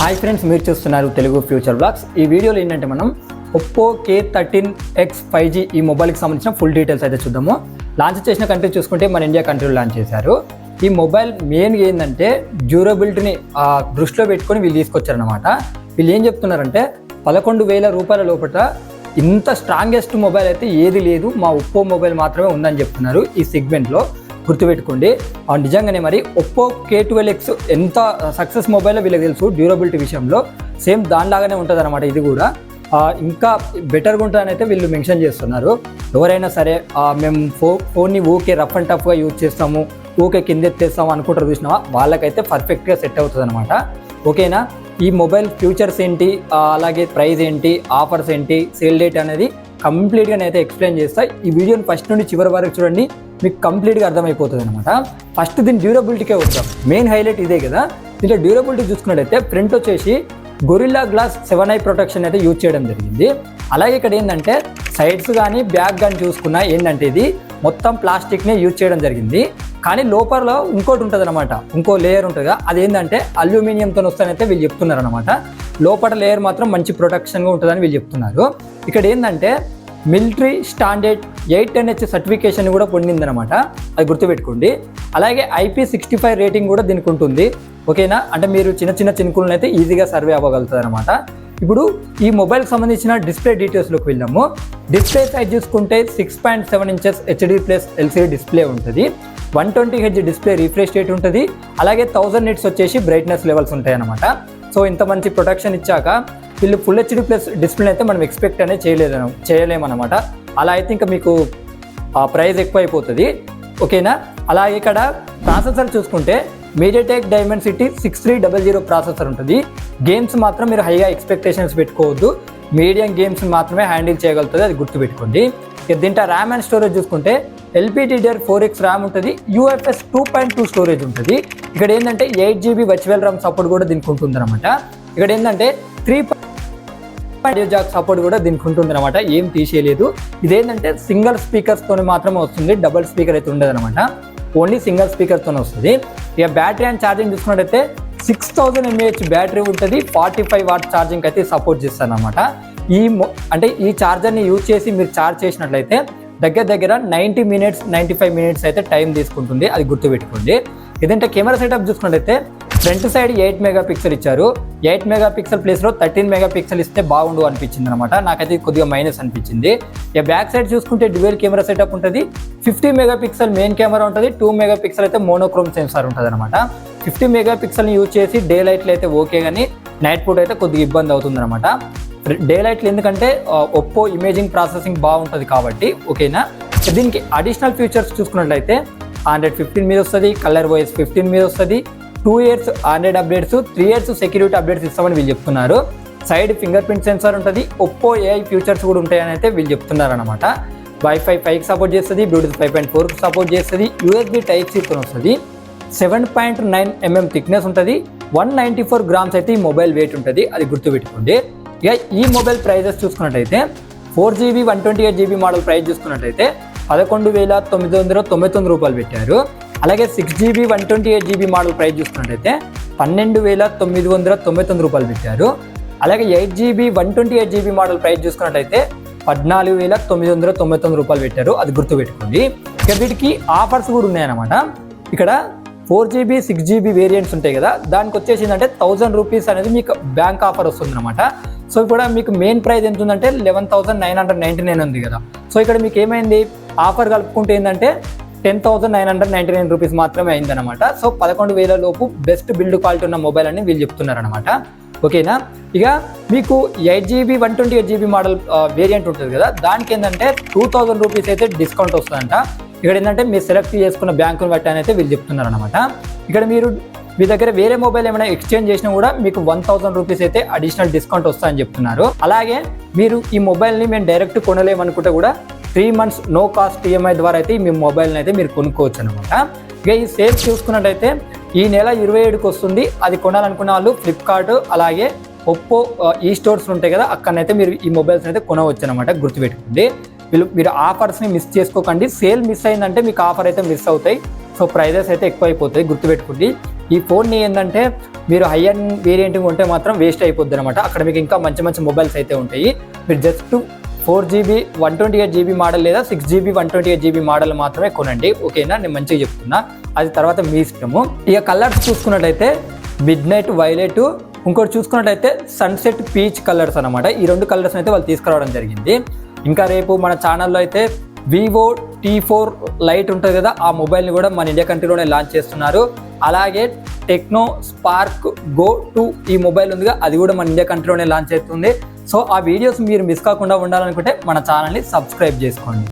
Hi friends, మీరు చూస్తున్నారు Telugu future blogs. ఈ వీడియోలో ఏంటంటే మనం ఒప్పో K13X 5G ఈ మొబైల్కి సంబంధించిన ఫుల్ డీటెయిల్స్ అయితే చూద్దాము. లాంచ్ చేసిన కంట్రీ చూసుకుంటే మన ఇండియా కంట్రీలో లాంచ్ చేశారు. ఈ మొబైల్ మెయిన్గా ఏంటంటే డ్యూరబిలిటీని దృష్టిలో పెట్టుకొని వీళ్ళు తీసుకొచ్చారనమాట. వీళ్ళు ఏం చెప్తున్నారంటే 11,000 రూపాయల లోపల ఇంత స్ట్రాంగెస్ట్ మొబైల్ అయితే ఏది లేదు, మా ఒప్పో మొబైల్ మాత్రమే ఉందని చెప్తున్నారు ఈ సెగ్మెంట్లో. గుర్తుపెట్టుకోండి, నిజంగానే మరి ఒప్పో K12X ఎంత సక్సెస్ మొబైల్ వీళ్ళకి తెలుసు డ్యూరబిలిటీ విషయంలో. సేమ్ దానిలాగానే ఉంటుంది అనమాట ఇది కూడా. ఇంకా బెటర్గా ఉంటుందని అయితే వీళ్ళు మెన్షన్ చేస్తున్నారు. ఎవరైనా సరే మేము ఫోన్ని ఊకే రఫ్ అండ్ టఫ్గా యూజ్ చేస్తాము, ఊకే కిందెత్తేస్తాము అనుకుంటారు చూసినా, వాళ్ళకైతే పర్ఫెక్ట్గా సెట్ అవుతుంది అనమాట. ఓకేనా, ఈ మొబైల్ ఫ్యూచర్స్ ఏంటి, అలాగే ప్రైస్ ఏంటి, ఆఫర్స్ ఏంటి, సేల్ డేట్ అనేది కంప్లీట్గా నేనైతే ఎక్స్ప్లెయిన్ చేస్తాను. ఈ వీడియోని ఫస్ట్ నుండి చివరి వరకు చూడండి, మీకు కంప్లీట్గా అర్థమైపోతుంది అనమాట. ఫస్ట్ దీని డ్యూరబిలిటీకే వస్తాం. మెయిన్ హైలైట్ ఇదే కదా. దీంట్లో డ్యూరబిలిటీ చూసుకున్నట్టయితే ఫ్రంట్ వచ్చేసి గొరిల్లా గ్లాస్ 7i ప్రొటెక్షన్ అయితే యూజ్ చేయడం జరిగింది. అలాగే ఇక్కడ ఏంటంటే సైడ్స్ కానీ బ్యాక్ కానీ చూసుకున్నా ఏంటంటే ఇది మొత్తం ప్లాస్టిక్నే యూజ్ చేయడం జరిగింది. కానీ లోపల ఇంకోటి ఉంటుంది అనమాట, ఇంకో లేయర్ ఉంటుంది. అదేంటంటే అల్యూమినియంతో వస్తానైతే వీళ్ళు చెప్తున్నారు అనమాట. లోపల లేయర్ మాత్రం మంచి ప్రొటెక్షన్గా ఉంటుందని వీళ్ళు చెప్తున్నారు. ఇక్కడ ఏంటంటే మిలిటరీ స్టాండర్డ్ 810H సర్టిఫికేషన్ కూడా పొందిందనమాట, అది గుర్తుపెట్టుకోండి. అలాగే IP65 రేటింగ్ కూడా దీనికి ఉంటుంది. ఓకేనా, అంటే మీరు చిన్న చిన్న చినుకులను అయితే ఈజీగా సర్వే అవ్వగలుగుతుంది అనమాట. ఇప్పుడు ఈ మొబైల్కి సంబంధించిన డిస్ప్లే డీటెయిల్స్లోకి వెళ్ళాము. డిస్ప్లే సైజ్ చూసుకుంటే 6.7 ఇంచెస్ HD+LCD డిస్ప్లే ఉంటుంది. 120Hz డిస్ప్లే రిఫ్రెష్ రేట్ ఉంటుంది. అలాగే 1000 నిట్స్ వచ్చేసి బ్రైట్నెస్ లెవెల్స్ ఉంటాయి అనమాట. సో ఇంత మంచి ప్రొటెక్షన్ ఇచ్చాక వీళ్ళు ఫుల్ HD+ డిస్ప్లే అయితే మనం ఎక్స్పెక్ట్ అనేది చేయలేమన్నమాట. అలా అయితే ఇంకా మీకు ప్రైస్ ఎక్కువ అయిపోతుంది. ఓకేనా, అలాగే ఇక్కడ ప్రాసెసర్ చూసుకుంటే మీడియాటెక్ డైమెన్సిటీ 6300 ప్రాసెసర్ ఉంటుంది. గేమ్స్ మాత్రం మీరు హైగా ఎక్స్పెక్టేషన్స్ పెట్టుకోవద్దు, మీడియం గేమ్స్ మాత్రమే హ్యాండిల్ చేయగలుగుతుంది, అది గుర్తుపెట్టుకోండి. దీంట్లో ర్యామ్ అండ్ స్టోరేజ్ చూసుకుంటే LPDDR4X ర్యామ్ ఉంటుంది, UFS 2.2 స్టోరేజ్ ఉంటుంది. ఇక్కడ ఏంటంటే 8GB వర్చువల్ ర్యామ్ సపోర్ట్ కూడా దీనికి ఉంటుంది అనమాట. ఇక్కడ ఏంటంటే 3 ఆడియో జాక్ సపోర్ట్ కూడా దీనికి ఉంటుంది అనమాట, ఏం తీసేయలేదు. ఇదేంటంటే సింగిల్ స్పీకర్స్తో మాత్రమే వస్తుంది, డబుల్ స్పీకర్ అయితే ఉండదు అనమాట, ఓన్లీ సింగిల్ స్పీకర్తో వస్తుంది. ఇక బ్యాటరీ అండ్ ఛార్జింగ్ చూసుకున్నట్టయితే 6000 mAh బ్యాటరీ ఉంటుంది, 45 వాట్ ఛార్జింగ్ అయితే సపోర్ట్ చేస్తాను అనమాట. ఈ ఛార్జర్ని యూజ్ చేసి మీరు ఛార్జ్ చేసినట్లయితే దగ్గర 90 మినిట్స్ 95 మినిట్స్ అయితే టైం తీసుకుంటుంది, అది గుర్తుపెట్టుకోండి. ఇదంటే కెమెరా సెటప్ చూసుకున్నట్టయితే ఫ్రంట్ సైడ్ 8 మెగాపిక్సెల్ ఇచ్చారు. 8 మెగాపిక్సెల్ ప్లేస్లో 13 మెగాపిక్సెల్ ఇస్తే బాగుండు అనిపించింది అనమాట, నాకైతే కొద్దిగా మైనస్ అనిపించింది. ఇక బ్యాక్ సైడ్ చూసుకుంటే డ్యూయల్ కెమెరా సెటప్ ఉంటుంది. 50 మెగాపిక్సెల్ మెయిన్ కెమెరా ఉంటుంది, 2 మెగాపిక్సెల్ అయితే మోనోక్రోమ్ సెన్సార్ ఉంటుంది అనమాట. 50 మెగాపిక్సెల్ని యూజ్ చేసి డే లైట్లు అయితే ఓకే, కానీ నైట్ పూట అయితే కొద్దిగా ఇబ్బంది అవుతుంది అనమాట. డే లైట్లు ఎందుకంటే ఒప్పో ఇమేజింగ్ ప్రాసెసింగ్ బాగుంటుంది కాబట్టి. ఓకేనా, దీనికి అడిషనల్ ఫీచర్స్ చూసుకున్నట్లయితే Android 15 మీద వస్తుంది, కలర్ వాయిస్ 15 మీద వస్తుంది, 2 years Android updates, 3 years security updates ఇస్తామని వీళ్ళు చెప్తున్నారు. సైడ్ ఫింగర్ ప్రింట్ సెన్సార్ ఉంటుంది, ఒప్పో AI ఫీచర్స్ కూడా ఉంటాయని అయితే వీళ్ళు చెప్తున్నారు అనమాట. Wi-Fi 5 సపోర్ట్ చేస్తుంది, Bluetooth 5.4 సపోర్ట్ చేస్తుంది, USB Type-C వస్తుంది. 7.9 mm థిక్నెస్ ఉంటుంది, 194 grams అయితే ఈ మొబైల్ వెయిట్ ఉంటుంది, అది గుర్తుపెట్టుకోండి. ఇక ఈ మొబైల్ ప్రైజెస్ చూసుకున్నట్టయితే 4GB 128GB మోడల్ ప్రైస్ చూసుకున్నట్టయితే 11,999 రూపాయలు పెట్టారు. అలాగే 6GB 128GB మోడల్ ప్రైస్ చూసుకున్నట్టయితే 12,999 రూపాయలు పెట్టారు. అలాగే 8GB 128GB మోడల్ ప్రైస్ చూసుకున్నట్టయితే 14,999 రూపాయలు పెట్టారు, అది గుర్తుపెట్టుకోండి. ఇక వీటికి ఆఫర్స్ కూడా ఉన్నాయన్నమాట. ఇక్కడ 4GB 6GB వేరియంట్స్ ఉంటాయి కదా, దానికి వచ్చేసి ఏంటంటే 1000 రూపీస్ అనేది మీకు బ్యాంక్ ఆఫర్ వస్తుంది అనమాట. సో ఇప్పుడు మీకు మెయిన్ ప్రైస్ ఎంత ఉందంటే 11,999 ఉంది కదా. సో ఇక్కడ మీకు ఏమైంది, ఆఫర్ కలుపుకుంటే ఏంటంటే 10,999 రూపీస్ మాత్రమే అయిందనమాట. సో 11,000 లోపు బెస్ట్ బిల్డ్ క్వాలిటీ ఉన్న మొబైల్ అని వీళ్ళు చెప్తున్నారనమాట. ఓకేనా, ఇక మీకు 8GB 128GB మోడల్ వేరియంట్ ఉంటుంది కదా, దానికి ఏంటంటే 2000 రూపీస్ అయితే డిస్కౌంట్ వస్తుందంట. ఇక్కడ ఏంటంటే మీరు సెలెక్ట్ చేసుకున్న బ్యాంకుని బట్టి అని అయితే వీళ్ళు చెప్తున్నారనమాట. ఇక్కడ మీరు మీ దగ్గర వేరే మొబైల్ ఏమైనా ఎక్స్చేంజ్ చేసినా కూడా మీకు 1000 రూపీస్ అయితే అడిషనల్ డిస్కౌంట్ వస్తుందని చెప్తున్నారు. అలాగే మీరు ఈ మొబైల్ని మేము డైరెక్ట్ కొనలేమనుకుంటే కూడా 3 months నో కాస్ట్ EMI ద్వారా అయితే మీ మొబైల్ని అయితే మీరు కొనుక్కోవచ్చు అనమాట. ఇక ఈ సేల్స్ చూసుకున్నట్టయితే ఈ నెల 27కి వస్తుంది. అది కొనాలనుకున్న వాళ్ళు ఫ్లిప్కార్ట్ అలాగే ఒప్పో ఈ స్టోర్స్ ఉంటాయి కదా, అక్కడనైతే మీరు ఈ మొబైల్స్ అయితే కొనవచ్చు అనమాట, గుర్తుపెట్టుకోండి. మీరు ఆఫర్స్ని మిస్ చేసుకోకండి. సేల్ మిస్ అయిందంటే మీకు ఆఫర్ అయితే మిస్ అవుతాయి. సో ప్రైజెస్ అయితే ఎక్కువ అయిపోతాయి, గుర్తుపెట్టుకోండి. ఈ ఫోన్ని ఏంటంటే మీరు హై అండ్ వేరియంట్ ఉంటే మాత్రం వేస్ట్ అయిపోద్ది అనమాట. అక్కడ మీకు ఇంకా మంచి మంచి మొబైల్స్ అయితే ఉంటాయి. మీరు జస్ట్ 4GB 128GB మోడల్ లేదా 6GB 128GB మోడల్ మాత్రమే కొనండి, ఓకేనా? నేను మంచిగా చెప్తున్నా, అది తర్వాత మీ ఇష్టము. ఇక కలర్స్ చూసుకున్నట్టయితే మిడ్ నైట్ వైలెట్, ఇంకోటి చూసుకున్నట్టయితే సన్సెట్ పీచ్ కలర్స్ అనమాట. ఈ 2 కలర్స్ అయితే వాళ్ళు తీసుకురావడం జరిగింది. ఇంకా రేపు మన ఛానల్లో అయితే వివో T4 లైట్ ఉంటుంది కదా, ఆ మొబైల్ని కూడా మన ఇండియా కంట్రీలోనే లాంచ్ చేస్తున్నారు. అలాగే టెక్నో స్పార్క్ గో 2 ఈ మొబైల్ ఉందిగా, అది కూడా మన ఇండియా కంట్రీలోనే లాంచ్ అవుతుంది. సో ఆ వీడియోస్ మీరు మిస్ కాకుండా ఉండాలనుకుంటే మన ఛానల్ని సబ్స్క్రైబ్ చేసుకోండి.